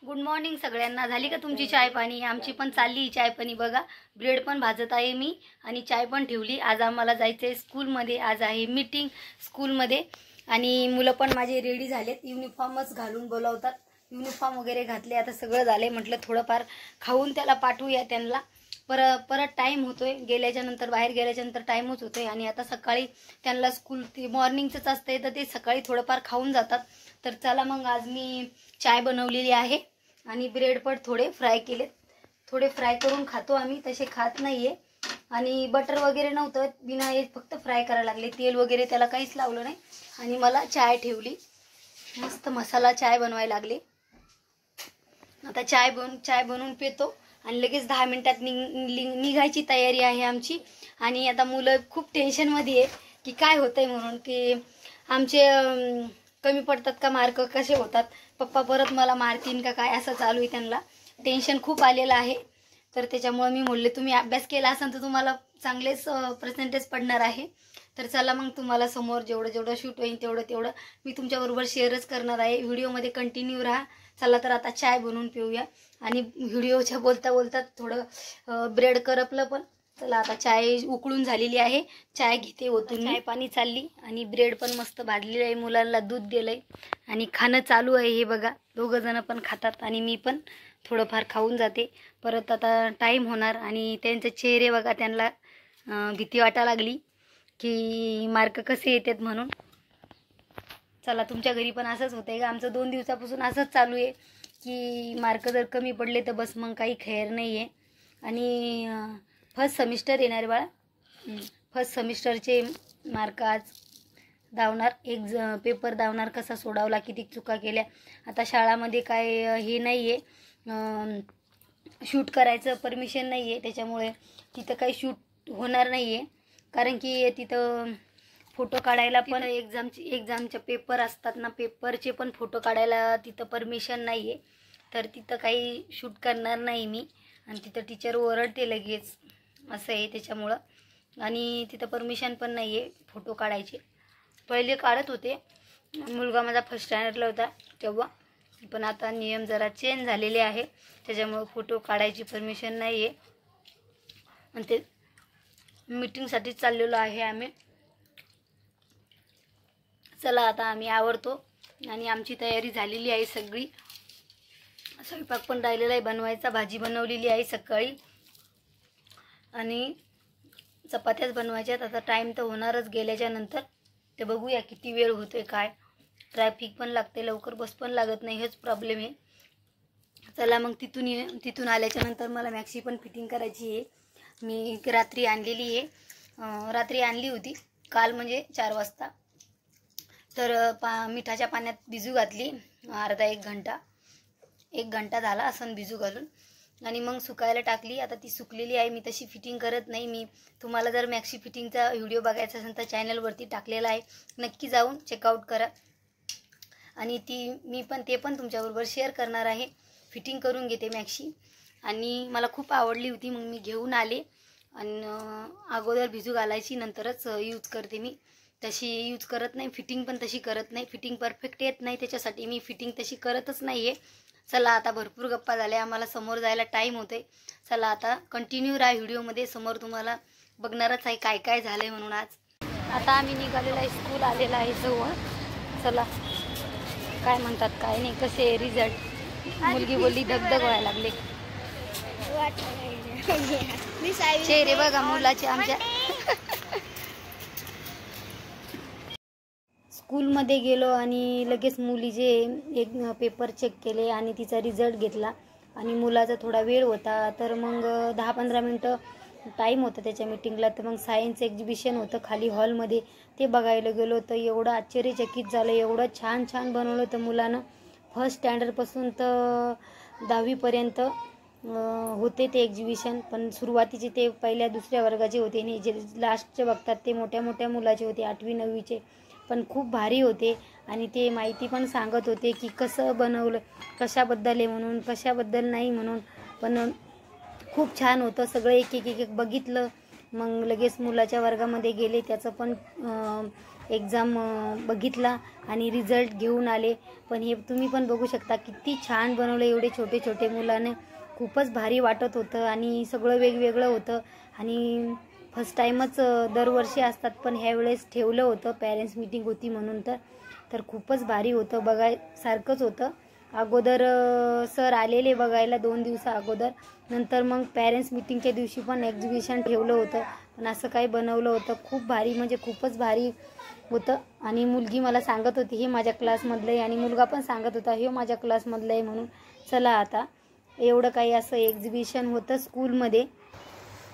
Good morning सगळ्यांना। झाली का तुमची चाय पाणी? आमची पण चालली चाय पाणी बघा। ब्रेड पण भाजत आहे मी आणि चाय पण ठेवली। आज आम्हाला जायचं आहे स्कूलमध्ये, आज आहे मीटिंग स्कूलमध्ये आणि मुलं पण माझे रेडी झालेत, युनिफॉर्मच घालून बोलावतात। युनिफॉर्म वगैरे घातले, आता सगळं झाले। म्हटलं थोडंफार खाऊन त्याला पाठवूया त्यांना, परत टाइम होतोय, गेल्याच्या नंतर बाहेर गेल्याच्या नंतर टाइमच होतोय आणि आता सकाळी त्यांना स्कूल ते मॉर्निंगचंच असते तर ते सकाळी थोडंफार खाऊन जातात। तर चला मग आज मी चाय बनवलेली आहे आणि ब्रेड पण थोडे फ्राय केले, थोडे फ्राय करून खातो आम्ही, तसे खात नाहीये। आणि बटर वगैरे नव्हतं, बिना हे फक्त फ्राय करायला लागले, तेल वगैरे त्याला काहीच लावलं नाही। आणि मला चाय ठेवली, मस्त मसाला चाय बनवायला लागले। आता चाय बनवून पितो आणि लगेच 10 मिनिटात निघायची तयारी आहे आमची। आणि आता मुलं खूप टेन्शनमध्ये आहे की काय होतंय म्हणून, की आमचे कमी पडतात का मार्क, कसे होतात, पप्पा परत मला मारतील का काय, असं चालू आहे त्यांना। टेन्शन खूप आलेलं आहे। तर त्याच्यामुळे मी म्हणले तुम्ही अभ्यास केला असेल तर तुम्हाला चांगलेच पर्सेंटेज पडणार आहे। तर चला मग तुम्हाला समोर जेवढं शूट होईल तेवढं मी तुमच्याबरोबर शेअरच करणार आहे। व्हिडिओमध्ये कंटिन्यू राहा। चला तर आता चाय बनवून पिऊया। आणि व्हिडिओच्या बोलता थोडं ब्रेड करपलं पण। चला आता चाय उकळून झालेली आहे, चाय घेते ओतून। चाय पाणी चालली आणि ब्रेड पण मस्त भाजलेलं आहे, मुलांना दूध दिलंय आणि खाणं चालू आहे। हे बघा, दोघं जण पण खातात आणि मी पण थोडंफार खाऊन जाते। परत आता टाइम होणार आणि त्यांचे चेहरे बघा, त्यांना भीती वाटायला लागली की मार्क कसे येतात म्हणून। चला तुमच्या घरी पण असंच होतंय का? आमचं 2 दिवसापासून असंच चालू आहे की मार्क जर कमी पडले तर बस मग काही खैर नाही आहे। आणि फर्स्ट सेमिस्टर येणार बाळा, फर्स्ट सेमिस्टरचे मार्क आज धावणार, पेपर धावणार, कसा सोडवला, किती चुका केल्या। आता शाळामध्ये काय हे नाही आहे, शूट करायचं परमिशन नाही आहे, त्याच्यामुळे तिथं काही शूट होणार नाही आहे। कारण की तिथं फोटो काढायला पण एक्झामचे पेपर असतात ना, पेपरचे पण फोटो काढायला तिथं परमिशन नाही आहे। तर तिथं काही शूट करणार नाही मी आणि तिथं टीचर ओरडते लगेच, असं आहे त्याच्यामुळं। आणि तिथं परमिशन पण नाही आहे फोटो काढायचे। पहिले काढत होते, मुलगा माझा फर्स्ट स्टँडर्डला होता तेव्हा, पण आता नियम जरा चेंज झालेले आहे, त्याच्यामुळे फोटो काढायची परमिशन नाही आहे। आणि ते मीटिंगसाठी चाललेलो आहे आम्ही। चला आता आम्ही आवरतो आणि आमची तयारी झालेली आहे सगळी। स्वयंपाक पण राहिलेला आहे बनवायचा, भाजी बनवलेली आहे सकाळी आणि चपात्याच बनवायच्यात। आता टाइम तर होणारच गेल्याच्या नंतर, ते बघूया किती वेळ होतोय काय। ट्रॅफिक पण लागते, लवकर बस पण लागत नाही, हेच प्रॉब्लेम आहे। चला मग तिथून आल्याच्या नंतर मला मॅक्सी पण फिटिंग करायची आहे। मी रात्री आणलेली आहे, रात्री आणली होती काल, म्हणजे 4 वाजता। तर मिठाच्या पाण्यात भिजू घातली अर्धा 1 घंटा झाला असं भिजू घालून, आणि मग सुकायला टाकली। आता ती सुकलेली आहे। मी तशी फिटिंग करत नाही। मी तुम्हाला जर मॅक्सी फिटिंगचा व्हिडिओ बघायचा असेल तर चॅनलवरती टाकलेला आहे, नक्की जाऊन चेकआउट करा। आणि मी पण तुमच्याबरोबर शेअर करणार आहे। फिटिंग करून घेते मॅक्सी आणि मला खूप आवडली होती, मग मी घेऊन आले। आणि अगोदर भिजू घालायची, नंतरच यूज करते मी, तशी यूज करत नाही। फिटिंग पण तशी करत नाही, फिटिंग परफेक्ट येत नाही, त्याच्यासाठी मी फिटिंग तशी करतच नाही आहे। चला आता भरपूर गप्पा झाल्या, आम्हाला समोर जायला टाईम होतोय। चला आता कंटिन्यू राहा व्हिडिओमध्ये, समोर तुम्हाला बघणारच आहे काय काय झालंय म्हणून। आज आता आम्ही निघालेलो आहे, स्कूल आलेला आहे जवळ। चला काय म्हणतात काय नाही, कसे रिझल्ट, मुलगी बोलली धगधग व्हायला लागले चेहरे बघा मुलाचे आमच्या। स्कूलमध्ये गेलो आणि लगेच मुलीचे एक पेपर चेक केले आणि तिचा रिझल्ट घेतला। आणि मुलाचा थोडा वेळ होता, तर मग 10-15 मिनटं टाईम होता त्याच्या मीटिंगला। तर मग सायन्स एक्झिबिशन होतं खाली हॉलमध्ये, ते बघायला गेलो। तर एवढं आश्चर्यचकित झालं, एवढं छान बनवलं होतं मुलानं। फर्स्ट स्टँडर्डपासून तर 10वीपर्यंत होते ते एक्झिबिशन, पण सुरुवातीचे ते पहिल्या 2ऱ्या वर्गाचे होते आणि जे लास्टचे बघतात ते मोठ्या मुलाचे होते, 8वी-9वीचे, पण खूप भारी होते। आणि ते माहिती पण सांगत होते की कसं बनवलं, कशाबद्दल आहे म्हणून, कशाबद्दल नाही म्हणून, पण खूप छान होतं सगळं। एक बघितलं मग लगेच मुलाच्या वर्गामध्ये गेले, त्याचं पण एक्झाम बघितला आणि रिझल्ट घेऊन आले. पण हे तुम्ही पण बघू शकता किती छान बनवलं, एवढे छोटे छोटे मुलाने. खूपच भारी वाटत होतं आणि सगळं वेगवेगळं होतं. आणि फर्स्ट टाईमच दरवर्षी असतात पण ह्यावेळेस ठेवलं होतं, पॅरेंट्स मीटिंग होती म्हणून. तर खूपच भारी होतं, बघायसारखंच होतं. अगोदर सर आलेले बघायला 2 दिवसा अगोदर. नंतर मग पॅरेंट्स मीटिंगच्या दिवशी पण एक्झिबिशन ठेवलं होतं. पण असं काही बनवलं होतं, खूप भारी, म्हणजे खूपच भारी होतं. आणि मुलगी मला सांगत होती हे माझ्या क्लासमधलं आहे, आणि मुलगा पण सांगत होता हे माझ्या क्लासमधलं आहे म्हणून. चला आता एवढं काही असं एक्झिबिशन होतं स्कूलमध्ये.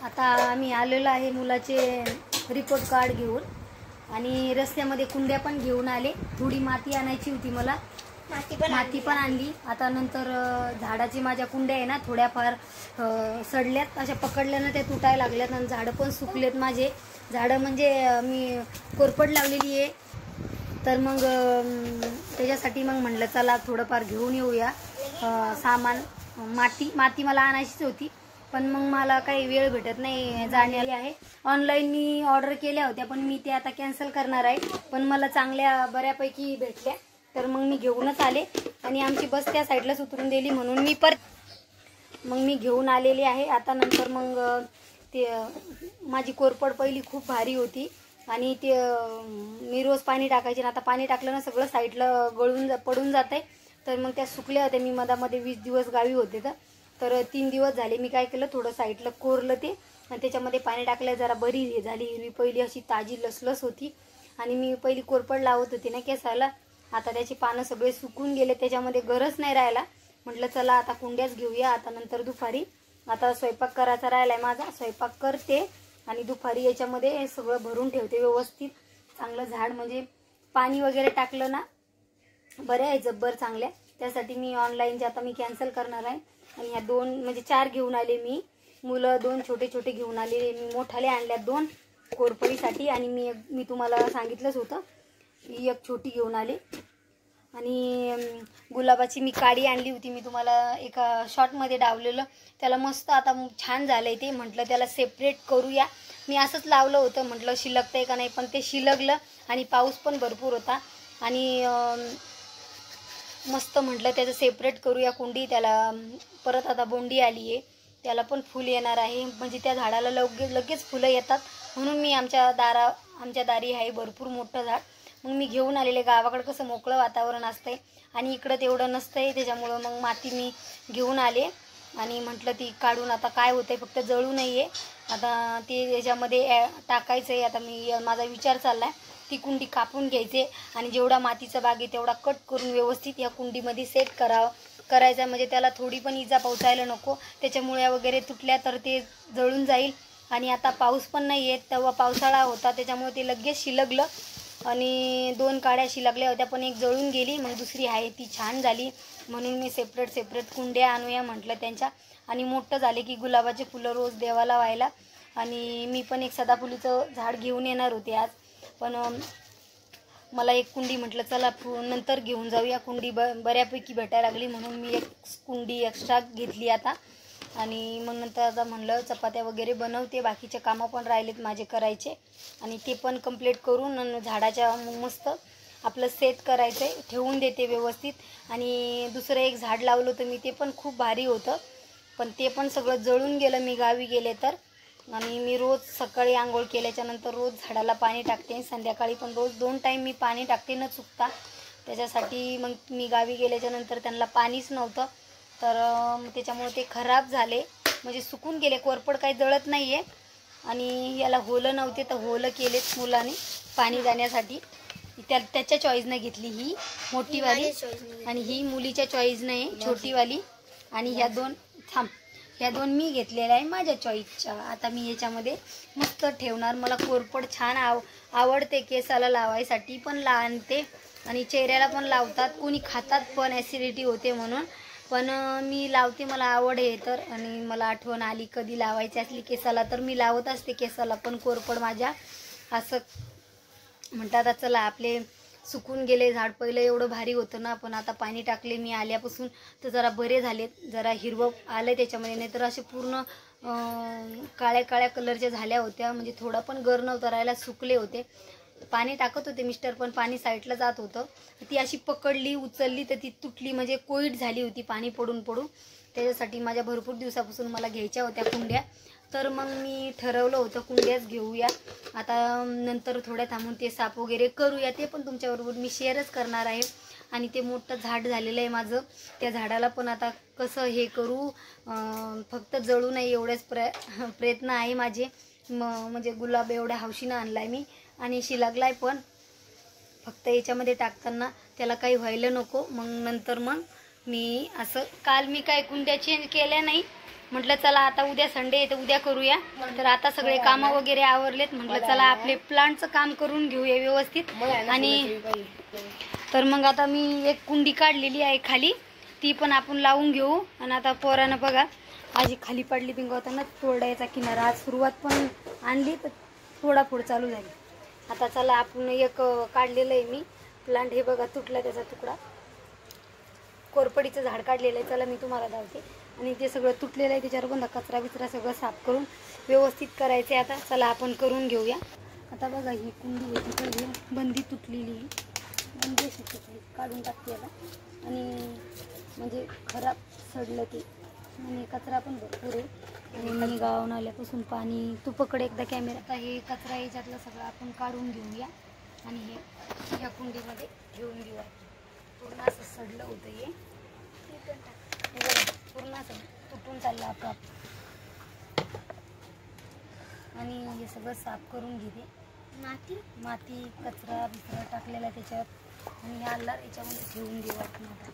आता आम्ही आलेलो आहे मुलाचे रिपोर्ट कार्ड घेऊन, आणि रस्त्यामध्ये कुंड्या पण घेऊन आले. थोडी माती आणायची होती मला, माती पण आणली. आता नंतर झाडाची माझ्या कुंड्या आहे ना थोड्याफार सडल्यात, अशा पकडल्यानं त्या तुटायला लागल्यात, आणि झाडं पण सुकलेत माझे. झाडं म्हणजे मी कोरपड लावलेली आहे. तर मग त्याच्यासाठी मग म्हणलं चला थोडंफार घेऊन येऊया सामान. माती मला आणायचीच होती, पण मग मला काही वेळ भेटत नाही जाण्याला आहे. ऑनलाईन मी ऑर्डर केल्या होत्या, पण मी ते आता कॅन्सल करणार आहे. पण मला चांगल्या बऱ्यापैकी भेटल्या, तर मग मी घेऊनच आले. आणि आमची बस त्या साईडलाच उतरून दिली म्हणून मी घेऊन आलेली आहे. आता नंतर मग ते माझी कोरपड पहिली खूप भारी होती, आणि ते मी रोज पाणी टाकायचे, आता पाणी टाकलं ना सगळं साईडला पडून जात आहे. तर मग त्या सुकल्या होत्या. मी मधामध्ये 20 दिवस गावी होते, तर 3 दिवस झाले. मी काय केलं, थोडं साईडला कोरलं ते, आणि त्याच्यामध्ये पाणी टाकलं, जरा बरी झाली हिरवी. पहिली अशी ताजी लसलस होती. आणि मी पहिली कोरपड लावत होती ना केसाला, आता त्याची पानं सगळे सुकून गेले, त्याच्यामध्ये गरज नाही राहिला. म्हटलं चला आता कुंड्याच घेऊया. आता नंतर दुपारी आता स्वयंपाक करायचा राहिला आहे माझा, स्वयंपाक करते आणि दुपारी याच्यामध्ये सगळं भरून ठेवते व्यवस्थित. चांगलं झाड, म्हणजे पाणी वगैरे टाकलं ना बरे आहे जब्बर चांगल्या. त्यासाठी मी ऑनलाईनचे आता मी कॅन्सल करणार आहे. आणि ह्या 2 म्हणजे 4 घेऊन आले मी. मुलं 2 छोटे छोटे घेऊन आले, मी मोठाले आणल्या 2 कोरपडीसाठी. आणि मी तुम्हाला सांगितलंच होतं ही एक छोटी घेऊन आले. आणि गुलाबाची मी काडी आणली होती, मी तुम्हाला एका शॉर्टमध्ये डावलेलं. त्याला मस्त आता छान झालंय ते. म्हटलं त्याला सेपरेट करूया. मी असंच लावलं होतं, म्हटलं शिलकतंय का नाही, पण ते शिलकलं. आणि पाऊस पण भरपूर होता, आणि मस्त म्हटलं त्याचं सेपरेट करूया कुंडी. त्याला परत आता बोंडी आली आहे, त्याला पण फुल येणार आहे. म्हणजे त्या झाडाला लगेच फुलं येतात, म्हणून मी आमच्या दारी आहे भरपूर मोठं झाड. मग मी घेऊन आलेले. गावाकडे कसं मोकळं वातावरण असतंय, आणि इकडं तेवढं नसतंय, त्याच्यामुळं मग माती मी घेऊन आले. आणि म्हटलं ती काढून आता काय होतंय, फक्त जळू नये. आता ते याच्यामध्ये टाकायचं आहे. आता माझा विचार चालला आहे ती कुंडी कापून घ्यायचे, आणि जेवढा मातीचा भाग आहे तेवढा कट करून व्यवस्थित या कुंडीमध्ये सेट करायचा. म्हणजे त्याला थोडी पण इजा पोचायला नको. त्याच्या मुळ्या वगैरे तुटल्या तर ते जळून जाईल. आणि आता पाऊस पण नाही येत, तेव्हा पावसाळा होता, त्याच्यामुळे ते लगेच शिलगलं. आणि 2 काड्या शिलगल्या होत्या, पण एक जळून गेली. मग दुसरी आहे ती छान झाली, म्हणून मी सेपरेट कुंड्या आणूया म्हटलं त्यांच्या. आणि मोठं झाले की गुलाबाचे फुलं रोज देवाला व्हायला. आणि मी पण एक सदाफुलीचं झाड घेऊन येणार होते आज, पण मला एक कुंडी म्हटलं चला नंतर घेऊन जाऊया. कुंडी बऱ्यापैकी भेटायला लागली, म्हणून मी एक कुंडी एक्स्ट्रा घेतली आता. आणि मग नंतर आता म्हणलं चपात्या वगैरे बनवते, बाकीचे कामं पण राहिलेत माझे करायचे, आणि ते पण कंप्लीट करून झाडाच्या मस्त आपलं सेट करायचं आहे, ठेवून देते व्यवस्थित. आणि दुसरं एक झाड लावलं होतं मी, ते पण खूप भारी होतं, पण ते पण सगळं जळून गेलं मी गावी गेले तर. आणि मी रोज सकाळी आंघोळ केल्याच्यानंतर रोज झाडाला पाणी टाकते, संध्याकाळी पण रोज 2 टाईम मी पाणी टाकते न चुकता. त्याच्यासाठी मग मी गावी गेल्याच्यानंतर त्यांना पाणीच नव्हतं, तर त्याच्यामुळे ते खराब झाले, म्हणजे सुकून गेले. कोरपड काही जळत नाही आहे. आणि याला होलं नव्हते तर होलं केलेत मुलाने पाणी जाण्यासाठी. त्याच्या चॉईसने घेतली ही मोठीवाली, आणि ही मुलीच्या चॉईसने आहे छोटीवाली. आणि ह्या 2 मी घेतलेल्या आहे माझ्या चॉईसच्या. आता मी याच्यामध्ये मस्त ठेवणार. मला कोरपड छान आवडते, केसाला लावायसाठी पण आणते, आणि चेहऱ्याला पण लावतात, कोणी खातात पण, ॲसिडिटी होते म्हणून. पण मी लावते, मला आवड आहे तर. आणि मला आठवण आली कधी लावायची असली केसाला तर मी लावत असते केसाला पण कोरपड माझ्या. असं म्हणतात चला आपले सुकून गेले झाड. पहिलं एवढं भारी होतं ना, पण आता पाणी टाकले मी आल्यापासून तर जरा बरे झालेत, जरा हिरवं आलं त्याच्यामध्ये. नाही तर असे पूर्ण काळ्या काळ्या कलरच्या झाल्या होत्या, म्हणजे थोडा पण गर नव्हता राहायला, सुकले होते. पाणी टाकत होते मिस्टर, पण पाणी साईडला जात होतं. ती अशी पकडली उचलली तर ती तुटली, म्हणजे कोईट झाली होती पाणी पडून पडून. त्याच्यासाठी माझ्या भरपूर दिवसापासून मला घ्यायच्या होत्या कुंड्या, तर मग मी ठरवलं होतं कुंड्याच घेऊया. आता नंतर थोड्या थांबून ते साफ वगैरे करूया, ते पण तुमच्याबरोबर मी शेअरच करणार आहे. आणि ते मोठं झाड झालेलं आहे माझं, त्या झाडाला पण आता कसं हे करू, फक्त जळू नये एवढेच प्रयत्न आहे माझे. म्हणजे गुलाब एवढ्या हौशीनं आणला आहे मी, आणि शिलागलाय पण. फक्त याच्यामध्ये टाकताना त्याला काही व्हायला नको. मग नंतर मग मी असं, काल मी काय कुंड्या चेंज केल्या नाही, म्हटलं चला आता उद्या संडे आहे तर उद्या करूया. तर आता सगळे कामं वगैरे आवरलेत, म्हटलं चला आपले प्लांटचं काम करून घेऊया व्यवस्थित. आणि तर मग आता मी एक कुंडी काढलेली आहे खाली, ती पण आपण लावून घेऊ. आणि आता पोरानं बघा माझी खाली पडली पिंगवताना तोडायचा किनारा. आज सुरुवात पण आणली तर फोडाफोड चालू झाली. आता चला आपण एक काढलेलं आहे मी प्लांट, हे बघा तुटला त्याचा तुकडा. कोरपडीचं झाड काढलेलं आहे, चला मी तुम्हाला दाखवते. आणि ते सगळं तुटलेलं आहे, त्याच्यावर पण कचरा बिचरा सगळं साफ करून व्यवस्थित करायचं आहे. आता चला आपण करून घेऊया. आता बघा ही कुंडी आहे, तिकडे बंदी तुटलेली, बंदी अशी तुटली, काढून टाकते आता. आणि म्हणजे खराब सडलं ते, आणि कचरा पण भरपूर आहे. आणि मी गावाहून आल्यापासून पाणी, तू पकड एकदा कॅमेरा. आता हे कचरा याच्यातलं सगळं आपण काढून घेऊया आणि हे ह्या कुंडीमध्ये ठेवून घेऊया. पूर्ण असं सडलं होतं हे पूर्ण असं तुटून चाललं आपोआप. आणि हे सगळं साफ करून घेते, माती कचरा बिचरा टाकलेला त्याच्यात. आणि हे आल्ला याच्यामध्ये ठेवून देऊ आपण आता.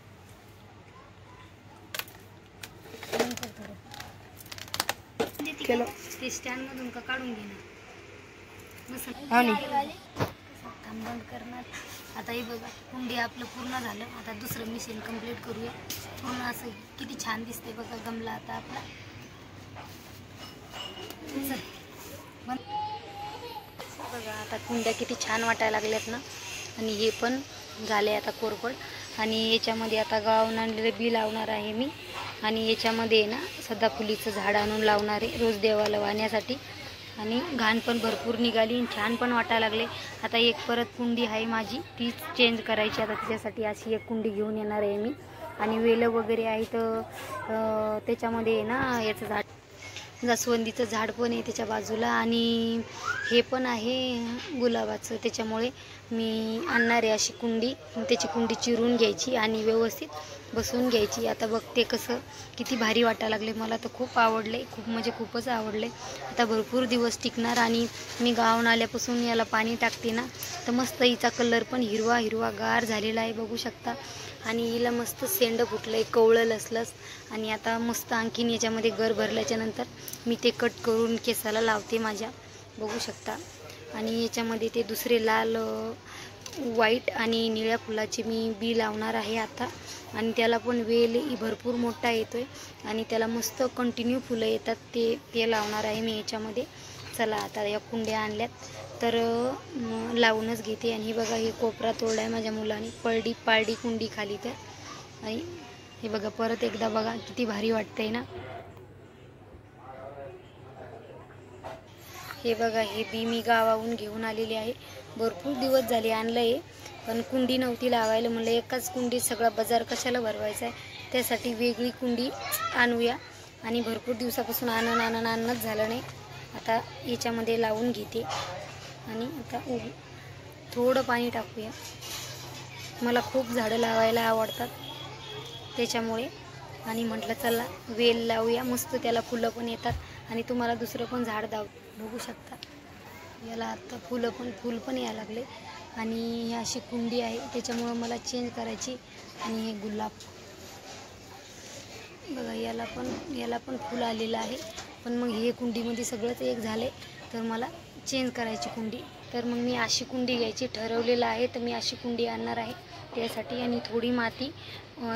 नंतर थोडं ते स्टँडमधून का काढून घेणार, बंद करणार. आता हे बघा कुंडी आपलं पूर्ण झालं. आता दुसरं मिशन कंप्लीट करूया. पूर्ण असं किती छान दिसते बघा गमला आता आपला. बघा आता कुंड्या किती छान वाटायला लागल्यात ना. आणि हे पण झाले आता कोरफड. आणि याच्यामध्ये आता गावाहून आणलेलं बी लावणार आहे मी. आणि याच्यामध्ये ना सदाफुलीचं झाड आणून लावणार आहे रोज देवाला वाहण्यासाठी. आणि घाण पण भरपूर निघाली, छान पण वाटायला लागले. आता एक परत कुंडी आहे माझी, ती चेंज करायची. आता तिच्यासाठी अशी एक कुंडी घेऊन येणार आहे मी. आणि वेलं वगैरे आहे तर त्याच्यामध्ये ना याचं झाड, जास्वंदीचं झाड पण आहे त्याच्या बाजूला. आणि हे पण आहे गुलाबाचं, त्याच्यामुळे मी आणणार आहे अशी कुंडी. त्याची कुंडी चिरून घ्यायची आणि व्यवस्थित बसवून घ्यायची. आता बघते कसं किती भारी वाटायला लागले, मला तर खूप आवडले, खूप म्हणजे खूपच आवडले. आता भरपूर दिवस टिकणार. आणि मी गावाहून आल्यापासून याला पाणी टाकते ना तर मस्त हिचा कलर पण हिरवा हिरवा गार झालेला आहे, बघू शकता. आणि हिला मस्त शेंड फुटलं आहे, कवळं लसलस. आणि आता मस्त आणखीन याच्यामध्ये गर भरल्याच्या नंतर मी ते कट करून केसाला लावते माझ्या, बघू शकता. आणि याच्यामध्ये ते दुसरे लाल व्हाईट आणि निळ्या फुलाचे मी बी लावणार आहे आता. आणि त्याला पण वेल भरपूर मोठा येतोय आणि त्याला मस्त कंटिन्यू फुलं येतात, ते लावणार आहे मी याच्यामध्ये. चला आता या कुंड्या आणल्यात तर लावूनच घेते. आणि बघा हे कोपरा तोडला आहे माझ्या मुलाने, पारडी कुंडी खाली तर. आणि हे बघा परत एकदा बघा किती भारी वाटतंय ना. हे बघा हे बी मी गावाहून घेऊन आलेले आहे, भरपूर दिवस झाले आणलं आहे. पण कुंडी नव्हती लावायला, म्हणलं एकाच कुंडीत सगळा बाजार कशाला भरवायचा आहे, त्यासाठी वेगळी कुंडी आणूया. आणि भरपूर दिवसापासून आणणंच झालं नाही. आता याच्यामध्ये लावून घेते. आणि आता थोडं पाणी टाकूया. मला खूप झाडं लावायला आवडतात त्याच्यामुळे. आणि म्हटलं चला वेल लावूया, मस्त त्याला फुलं पण येतात. आणि तुम्हाला दुसरं पण झाड बघू शकता, याला आता फुल पण यायला लागले. आणि ही अशी कुंडी आहे त्याच्यामुळं मला चेंज करायची. आणि हे गुलाब बघा याला पण फुल आलेलं आहे. पण मग हे कुंडीमध्ये सगळंच एक झाले तर मला चेंज करायची कुंडी. तर मग मी अशी कुंडी घ्यायची ठरवलेलं आहे, तर मी अशी कुंडी आणणार आहे त्यासाठी. आणि थोडी माती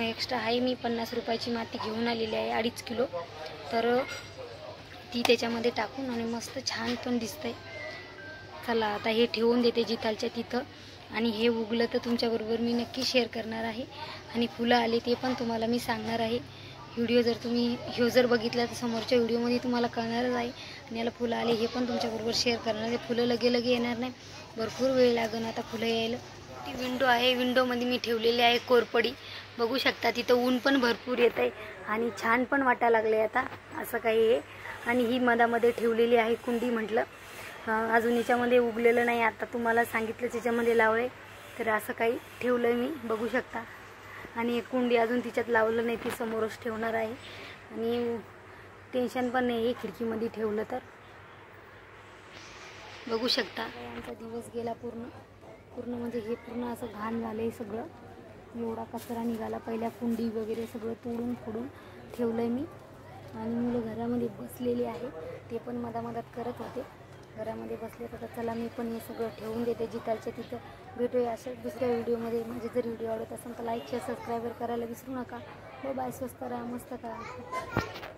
एक्स्ट्रा आहे, मी 50 रुपयाची माती घेऊन आलेली आहे 2.5 किलो. तर ती त्याच्यामध्ये टाकून आणि मस्त छान पण दिसतंय. चला आता हे ठेवून देते जिथालच्या तिथं. आणि हे उगलं तर तुमच्याबरोबर मी नक्की शेअर करणार आहे आणि फुलं आले ते पण तुम्हाला मी सांगणार आहे. व्हिडिओ जर तुम्ही जर बघितला तर समोरच्या व्हिडिओमध्ये तुम्हाला कळणारच आहे. आणि याला फुलं आले हे पण तुमच्याबरोबर शेअर करणार आहे. फुलं लगे येणार नाही, भरपूर वेळ लागेल आता फुलं यायला. ती विंडो आहे, विंडोमध्ये मी ठेवलेली आहे कोरपडी. बघू शकता तिथं ऊन पण भरपूर येत आहे आणि छान पण वाटायला लागले आता असं काही आहे. आणि ही मधामध्ये ठेवलेली आहे कुंडी. म्हटलं अजून याच्यामध्ये उगलेलं नाही, आता तुम्हाला सांगितलं त्याच्यामध्ये लावले तर असं काही ठेवलं मी, बघू शकता. आणि एक कुंडी अजून तिच्यात लावलं नाही, ती समोरच ठेवणार आहे. आणि टेन्शन पण नाही आहे खिडकीमध्ये ठेवलं तर. बघू शकता आमचा दिवस गेला पूर्ण म्हणजे हे पूर्ण असं घाण झालं आहे सगळं. एवढा कचरा निघाला. पहिल्या कुंडी वगैरे सगळं तोडून फोडून ठेवलं आहे मी. आणि मुलं घरामध्ये बसलेले आहे, ते पण मधात करत होते. घरामध्ये बसले तर चला मी पण हे सगळं ठेवून देते जिथालच्या तिथं. भेटूया अशाच दुसऱ्या व्हिडिओमध्ये. माझे जर व्हिडिओ आवडत असेल तर लाईक शेअर सबस्क्राईबर करायला विसरू नका. बाय, स्वस्त राहा, मस्त करा.